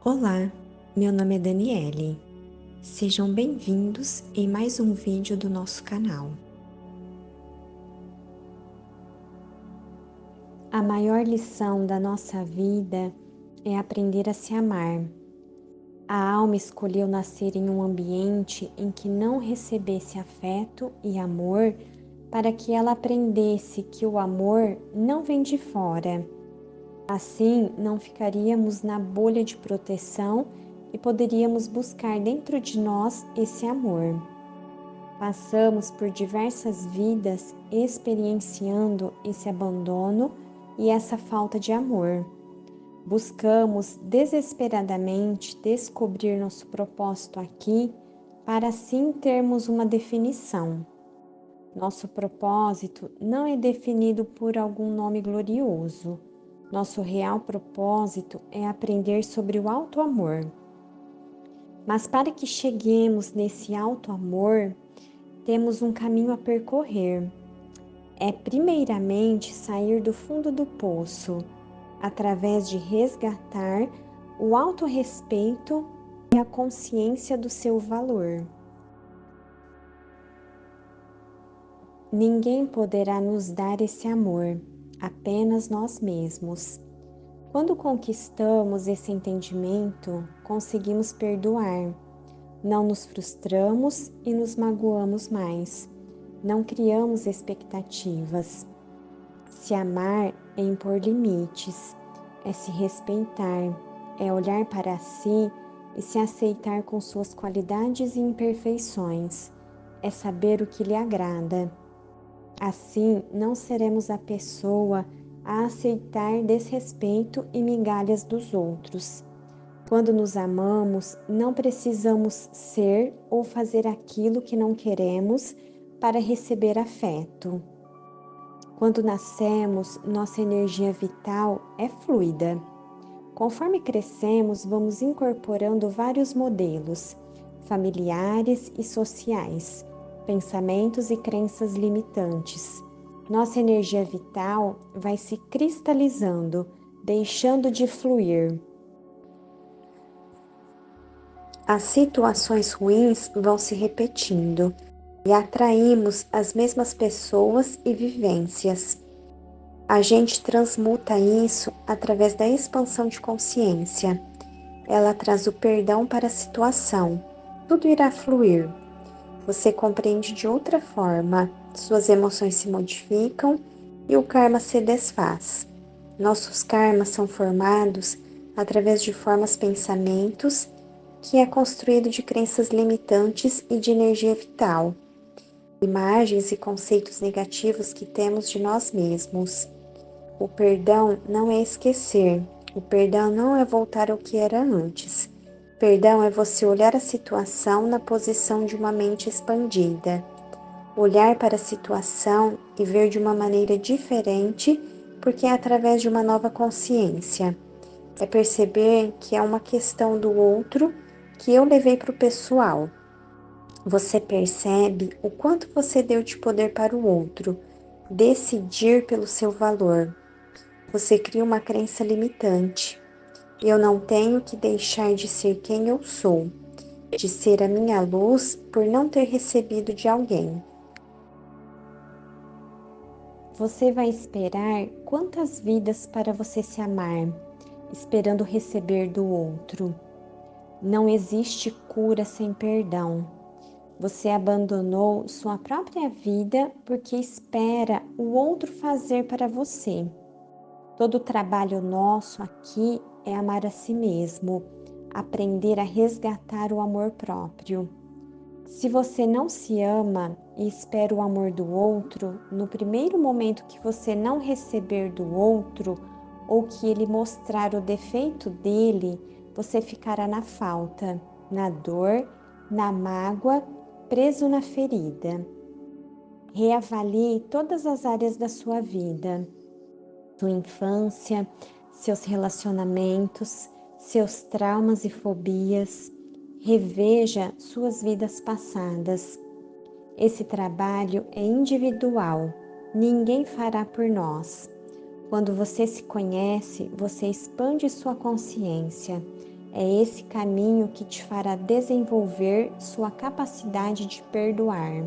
Olá, meu nome é Daniele. Sejam bem-vindos em mais um vídeo do nosso canal. A maior lição da nossa vida é aprender a se amar. A alma escolheu nascer em um ambiente em que não recebesse afeto e amor para que ela aprendesse que o amor não vem de fora. Assim, não ficaríamos na bolha de proteção e poderíamos buscar dentro de nós esse amor. Passamos por diversas vidas experienciando esse abandono e essa falta de amor. Buscamos desesperadamente descobrir nosso propósito aqui para assim termos uma definição. Nosso propósito não é definido por algum nome glorioso. Nosso real propósito é aprender sobre o alto amor. Mas para que cheguemos nesse alto amor, temos um caminho a percorrer. É primeiramente sair do fundo do poço, através de resgatar o autorrespeito e a consciência do seu valor. Ninguém poderá nos dar esse amor, apenas nós mesmos. Quando conquistamos esse entendimento, conseguimos perdoar. Não nos frustramos e nos magoamos mais. Não criamos expectativas. Se amar é impor limites, é se respeitar, é olhar para si e se aceitar com suas qualidades e imperfeições, é saber o que lhe agrada. Assim, não seremos a pessoa a aceitar desrespeito e migalhas dos outros. Quando nos amamos, não precisamos ser ou fazer aquilo que não queremos para receber afeto. Quando nascemos, nossa energia vital é fluida. Conforme crescemos, vamos incorporando vários modelos familiares e sociais, pensamentos e crenças limitantes. Nossa energia vital vai se cristalizando, deixando de fluir. As situações ruins vão se repetindo e atraímos as mesmas pessoas e vivências. A gente transmuta isso através da expansão de consciência. Ela traz o perdão para a situação. Tudo irá fluir. Você compreende de outra forma, suas emoções se modificam e o karma se desfaz. Nossos karmas são formados através de formas pensamentos, que é construído de crenças limitantes e de energia vital, imagens e conceitos negativos que temos de nós mesmos. O perdão não é esquecer, o perdão não é voltar ao que era antes. Perdão é você olhar a situação na posição de uma mente expandida. Olhar para a situação e ver de uma maneira diferente, porque é através de uma nova consciência. É perceber que é uma questão do outro que eu levei para o pessoal. Você percebe o quanto você deu de poder para o outro, decidir pelo seu valor. Você cria uma crença limitante. Eu não tenho que deixar de ser quem eu sou, de ser a minha luz por não ter recebido de alguém. Você vai esperar quantas vidas para você se amar, esperando receber do outro? Não existe cura sem perdão. Você abandonou sua própria vida porque espera o outro fazer para você. Todo o trabalho nosso aqui é amar a si mesmo, aprender a resgatar o amor próprio. Se você não se ama e espera o amor do outro, no primeiro momento que você não receber do outro ou que ele mostrar o defeito dele, você ficará na falta, na dor, na mágoa, preso na ferida. Reavalie todas as áreas da sua vida, sua infância, seus relacionamentos, seus traumas e fobias. Reveja suas vidas passadas. Esse trabalho é individual, ninguém fará por nós. Quando você se conhece, você expande sua consciência, É esse caminho que te fará desenvolver sua capacidade de perdoar.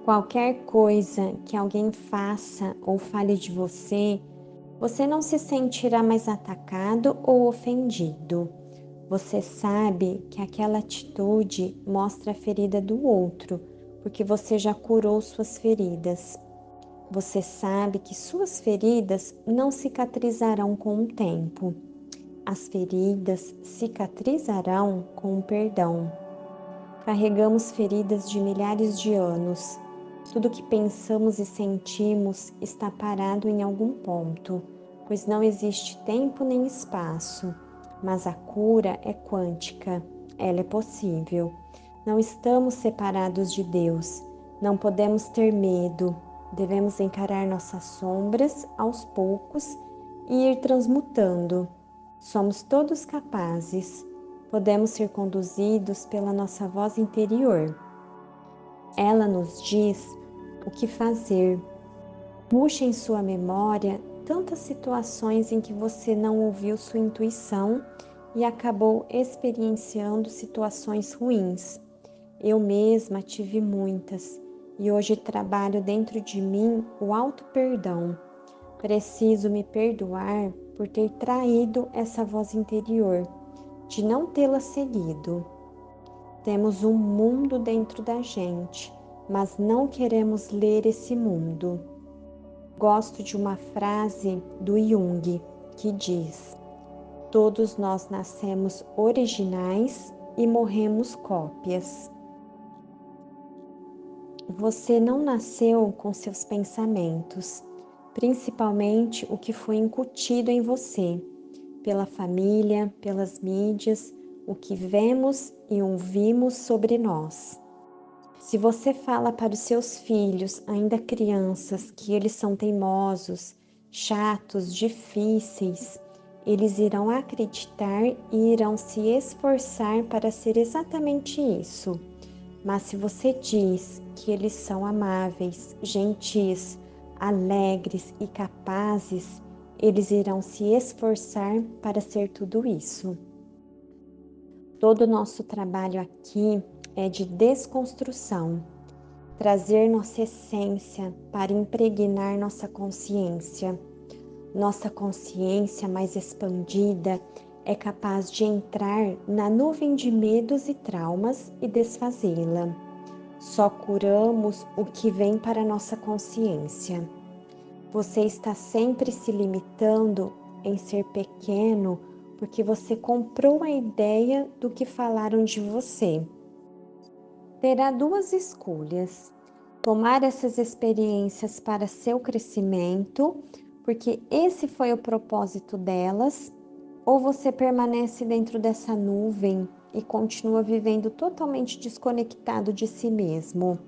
Qualquer coisa que alguém faça ou fale de você, você não se sentirá mais atacado ou ofendido. Você sabe que aquela atitude mostra a ferida do outro, porque você já curou suas feridas. Você sabe que suas feridas não cicatrizarão com o tempo. As feridas cicatrizarão com o perdão. Carregamos feridas de milhares de anos. Tudo que pensamos e sentimos está parado em algum ponto, pois não existe tempo nem espaço. Mas a cura é quântica, ela é possível. Não estamos separados de Deus, não podemos ter medo. Devemos encarar nossas sombras aos poucos e ir transmutando. Somos todos capazes. Podemos ser conduzidos pela nossa voz interior. Ela nos diz o que fazer. Puxe em sua memória tantas situações em que você não ouviu sua intuição e acabou experienciando situações ruins. Eu mesma tive muitas e hoje trabalho dentro de mim o auto-perdão. Preciso me perdoar por ter traído essa voz interior, de não tê-la seguido. Temos um mundo dentro da gente, mas não queremos ler esse mundo. Gosto de uma frase do Jung que diz: todos nós nascemos originais e morremos cópias. Você não nasceu com seus pensamentos, principalmente o que foi incutido em você, pela família, pelas mídias, o que vemos e ouvimos sobre nós. Se você fala para os seus filhos, ainda crianças, que eles são teimosos, chatos, difíceis, eles irão acreditar e irão se esforçar para ser exatamente isso. Mas se você diz que eles são amáveis, gentis, alegres e capazes, eles irão se esforçar para ser tudo isso. Todo o nosso trabalho aqui é de desconstrução, trazer nossa essência para impregnar nossa consciência. Nossa consciência mais expandida é capaz de entrar na nuvem de medos e traumas e desfazê-la. Só curamos o que vem para nossa consciência. Você está sempre se limitando em ser pequeno porque você comprou a ideia do que falaram de você. Terá duas escolhas: tomar essas experiências para seu crescimento, porque esse foi o propósito delas, ou você permanece dentro dessa nuvem e continua vivendo totalmente desconectado de si mesmo.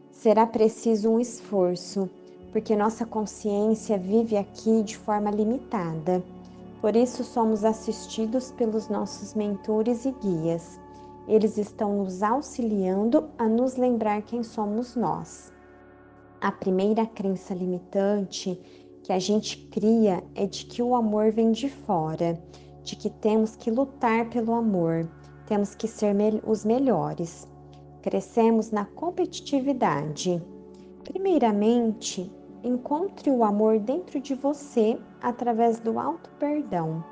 Será preciso um esforço, porque nossa consciência vive aqui de forma limitada. Por isso somos assistidos pelos nossos mentores e guias. Eles estão nos auxiliando a nos lembrar quem somos nós. A primeira crença limitante que a gente cria é de que o amor vem de fora, de que temos que lutar pelo amor, temos que ser os melhores. Crescemos na competitividade. Primeiramente, encontre o amor dentro de você através do auto-perdão,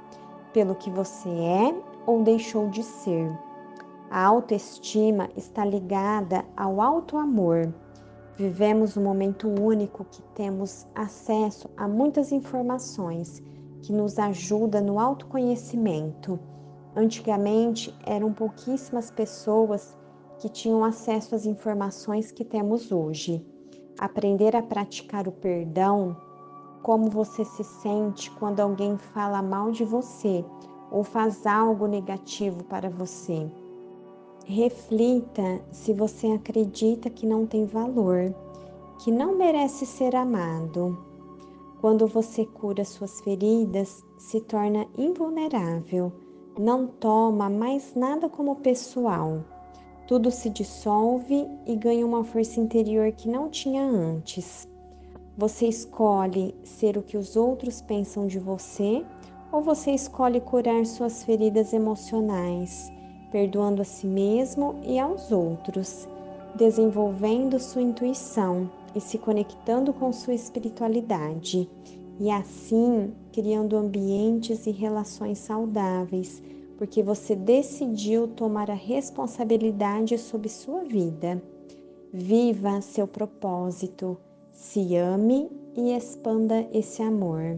pelo que você é ou deixou de ser. A autoestima está ligada ao auto-amor. Vivemos um momento único que temos acesso a muitas informações que nos ajudam no autoconhecimento. Antigamente, eram pouquíssimas pessoas que tinham acesso às informações que temos hoje. Aprender a praticar o perdão, como você se sente quando alguém fala mal de você ou faz algo negativo para você. Reflita se você acredita que não tem valor, que não merece ser amado. Quando você cura suas feridas, se torna invulnerável, não toma mais nada como pessoal. Tudo se dissolve e ganha uma força interior que não tinha antes. Você escolhe ser o que os outros pensam de você Ou você escolhe curar suas feridas emocionais, perdoando a si mesmo e aos outros, desenvolvendo sua intuição e se conectando com sua espiritualidade, e assim criando ambientes e relações saudáveis, porque você decidiu tomar a responsabilidade sobre sua vida. Viva seu propósito, se ame e expanda esse amor.